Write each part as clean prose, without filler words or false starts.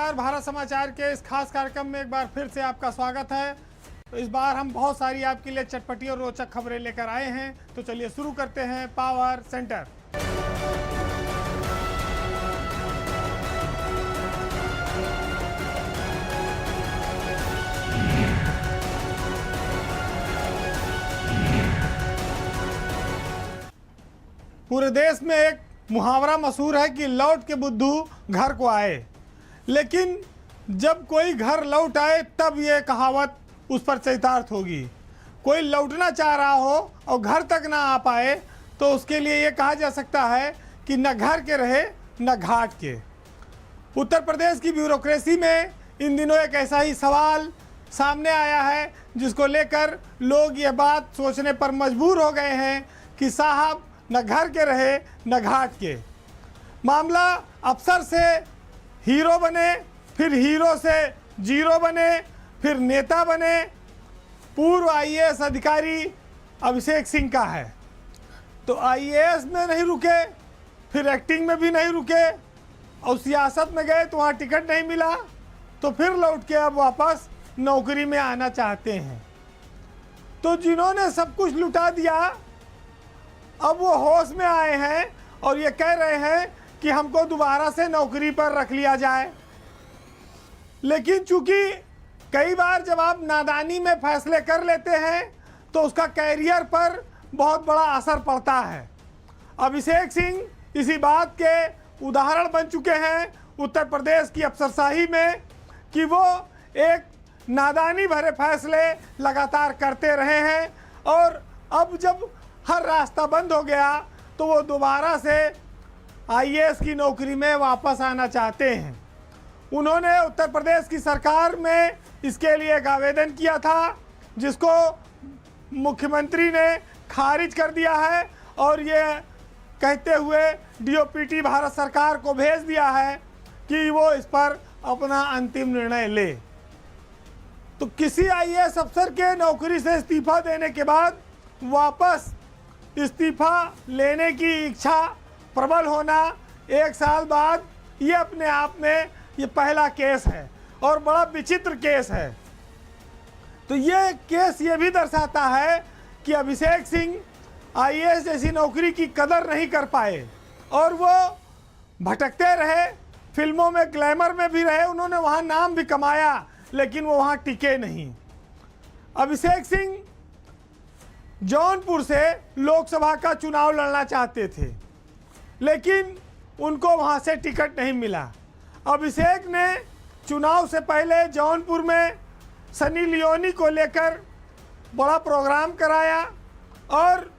नमस्कार। भारत समाचार के इस खास कार्यक्रम में एक बार फिर से आपका स्वागत है। तो इस बार हम बहुत सारी आपके लिए चटपटी और रोचक खबरें लेकर आए हैं। तो चलिए शुरू करते हैं पावर सेंटर। पूरे देश में एक मुहावरा मशहूर है कि लौट के बुद्धू घर को आए, लेकिन जब कोई घर लौट आए तब ये कहावत उस पर चरितार्थ होगी। कोई लौटना चाह रहा हो और घर तक ना आ पाए तो उसके लिए ये कहा जा सकता है कि न घर के रहे न घाट के। उत्तर प्रदेश की ब्यूरोक्रेसी में इन दिनों एक ऐसा ही सवाल सामने आया है जिसको लेकर लोग ये बात सोचने पर मजबूर हो गए हैं कि साहब न घर के रहे न घाट के। मामला अफसर से हीरो बने, फिर हीरो से जीरो बने, फिर नेता बने, पूर्व आईएएस अधिकारी अभिषेक सिंह का है। तो आईएएस में नहीं रुके, फिर एक्टिंग में भी नहीं रुके और सियासत में गए तो वहाँ टिकट नहीं मिला, तो फिर लौट के अब वापस नौकरी में आना चाहते हैं। तो जिन्होंने सब कुछ लुटा दिया अब वो होश में आए हैं और ये कह रहे हैं कि हमको दोबारा से नौकरी पर रख लिया जाए। लेकिन चूंकि कई बार जब आप नादानी में फैसले कर लेते हैं तो उसका कैरियर पर बहुत बड़ा असर पड़ता है। अभिषेक सिंह इसी बात के उदाहरण बन चुके हैं उत्तर प्रदेश की अफसरशाही में कि वो एक नादानी भरे फैसले लगातार करते रहे हैं और अब जब हर रास्ता बंद हो गया तो वो दोबारा से आईएएस की नौकरी में वापस आना चाहते हैं। उन्होंने उत्तर प्रदेश की सरकार में इसके लिए एक आवेदन किया था जिसको मुख्यमंत्री ने खारिज कर दिया है और ये कहते हुए डीओपीटी भारत सरकार को भेज दिया है कि वो इस पर अपना अंतिम निर्णय ले। तो किसी आईएएस अफसर के नौकरी से इस्तीफा देने के बाद वापस इस्तीफा लेने की इच्छा प्रबल होना एक साल बाद, ये अपने आप में ये पहला केस है और बड़ा विचित्र केस है। तो ये केस ये भी दर्शाता है कि अभिषेक सिंह आईएएस जैसी नौकरी की कदर नहीं कर पाए और वो भटकते रहे, फिल्मों में ग्लैमर में भी रहे, उन्होंने वहाँ नाम भी कमाया लेकिन वो वहाँ टिके नहीं। अभिषेक सिंह जौनपुर से लोकसभा का चुनाव लड़ना चाहते थे लेकिन उनको वहां से टिकट नहीं मिला। अभिषेक ने चुनाव से पहले जौनपुर में सनी लियोनी को लेकर बड़ा प्रोग्राम कराया और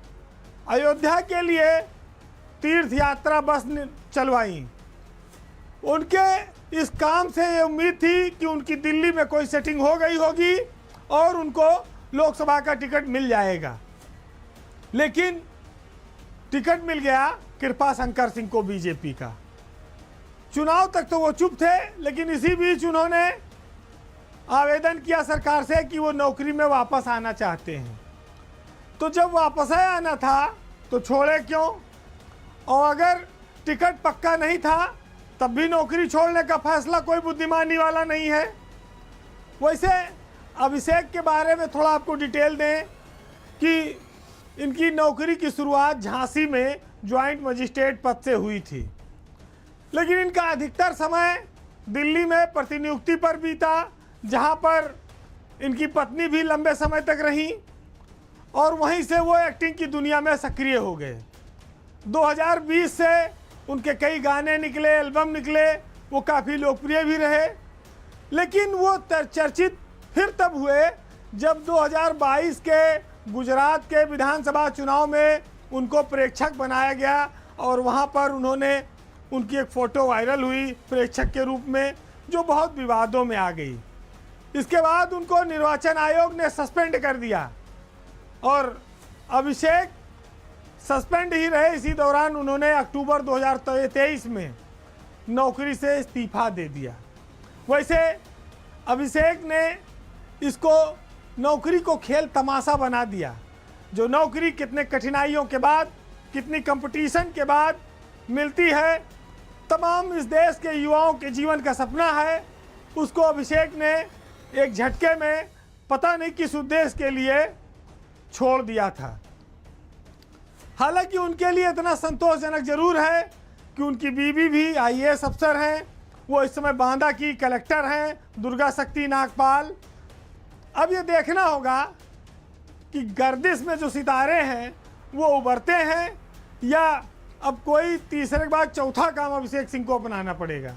अयोध्या के लिए तीर्थ यात्रा बस चलवाई। उनके इस काम से ये उम्मीद थी कि उनकी दिल्ली में कोई सेटिंग हो गई होगी और उनको लोकसभा का टिकट मिल जाएगा, लेकिन टिकट मिल गया कृपा शंकर सिंह को बीजेपी का। चुनाव तक तो वो चुप थे लेकिन इसी बीच उन्होंने आवेदन किया सरकार से कि वो नौकरी में वापस आना चाहते हैं। तो जब वापस आना था तो छोड़े क्यों, और अगर टिकट पक्का नहीं था तब भी नौकरी छोड़ने का फैसला कोई बुद्धिमानी वाला नहीं है। वैसे अभिषेक के बारे में थोड़ा आपको डिटेल दें कि इनकी नौकरी की शुरुआत झांसी में ज्वाइंट मजिस्ट्रेट पद से हुई थी, लेकिन इनका अधिकतर समय दिल्ली में प्रतिनियुक्ति पर बीता जहां पर इनकी पत्नी भी लंबे समय तक रही और वहीं से वो एक्टिंग की दुनिया में सक्रिय हो गए। 2020 से उनके कई गाने निकले, एल्बम निकले, वो काफ़ी लोकप्रिय भी रहे, लेकिन वो चर्चित फिर तब हुए जब 2022 के गुजरात के विधानसभा चुनाव में उनको प्रेक्षक बनाया गया और वहां पर उनकी एक फ़ोटो वायरल हुई प्रेक्षक के रूप में जो बहुत विवादों में आ गई। इसके बाद उनको निर्वाचन आयोग ने सस्पेंड कर दिया और अभिषेक सस्पेंड ही रहे। इसी दौरान उन्होंने अक्टूबर 2023 में नौकरी से इस्तीफा दे दिया। वैसे अभिषेक ने इसको नौकरी को खेल तमाशा बना दिया। जो नौकरी कितने कठिनाइयों के बाद, कितनी कंपटीशन के बाद मिलती है, तमाम इस देश के युवाओं के जीवन का सपना है उसको अभिषेक ने एक झटके में पता नहीं किस उद्देश्य के लिए छोड़ दिया था। हालांकि उनके लिए इतना संतोषजनक जरूर है कि उनकी बीवी भी आईएएस अफसर हैं, वो इस समय बांदा की कलेक्टर हैं, दुर्गा शक्ति नागपाल। अब ये देखना होगा कि गर्दिश में जो सितारे हैं वो उभरते हैं या अब कोई तीसरे के बाद चौथा काम अभिषेक सिंह को अपनाना पड़ेगा।